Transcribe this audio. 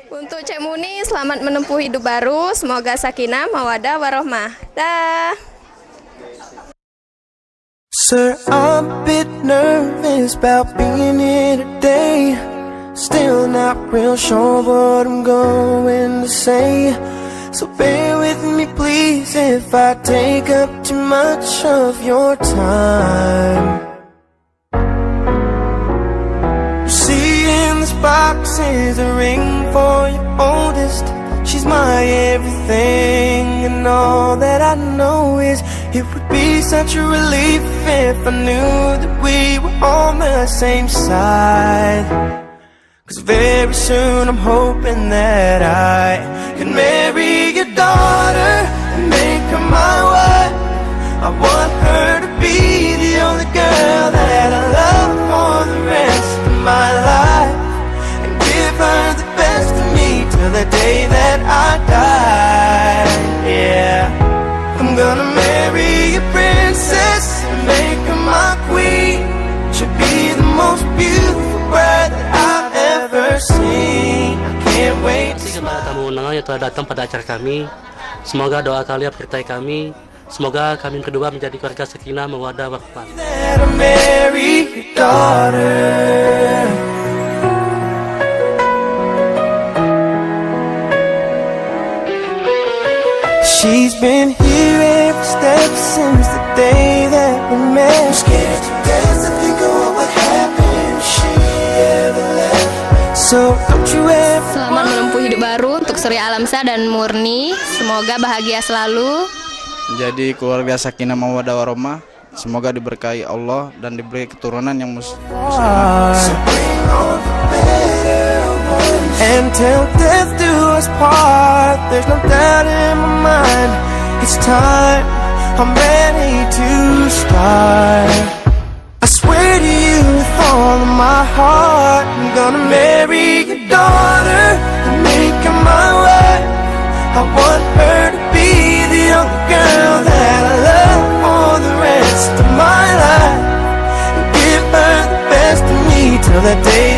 Untuk Cek Muni, selamat menempuh hidup baru. Semoga sakinah, mawadah, warohmah. Dah. Sir, I'm a bit nervous about being here today. Still not real sure what I'm going to say. So bear with me please if I take up too much of your time. You see in this box is a ring for your oldest. She's my everything, and all that I know is it would be such a relief if I knew that we were on the same side. 'Cause very soon I'm hoping that I can marry your daughter and make her my wife. I want her to be the only girl that I love for the rest of my life, and give her the best of me till the day that I die. Yeah, I'm gonna marry a princess and make her my queen. She'll be the most beautiful bride that I've ever seen. I can't wait to kepada tamu undangan yang telah datang pada acara kami. Semoga doa kalian menyertai kami. Semoga kami kedua menjadi keluarga sakinah, mawaddah, warahmah. that I marry your daughter. She's been here every step since the day that we met. I'm scared to death to think of what would happen if she ever left. So don't you ever Selamat menempuh hidup baru untuk Surya Alamsyah dan Murni. Semoga bahagia selalu. Menjadi keluarga sakinah mawaddah warahmah. Semoga diberkahi Allah dan diberi keturunan yang So bring on the better ones. And till death do us part. There's no doubt in my mind. It's time, I'm ready to start. I swear to you with all of my heart, I'm gonna marry your daughter and make her my wife. I want her to be the only girl that I love for the rest of my life, and give her the best of me till the day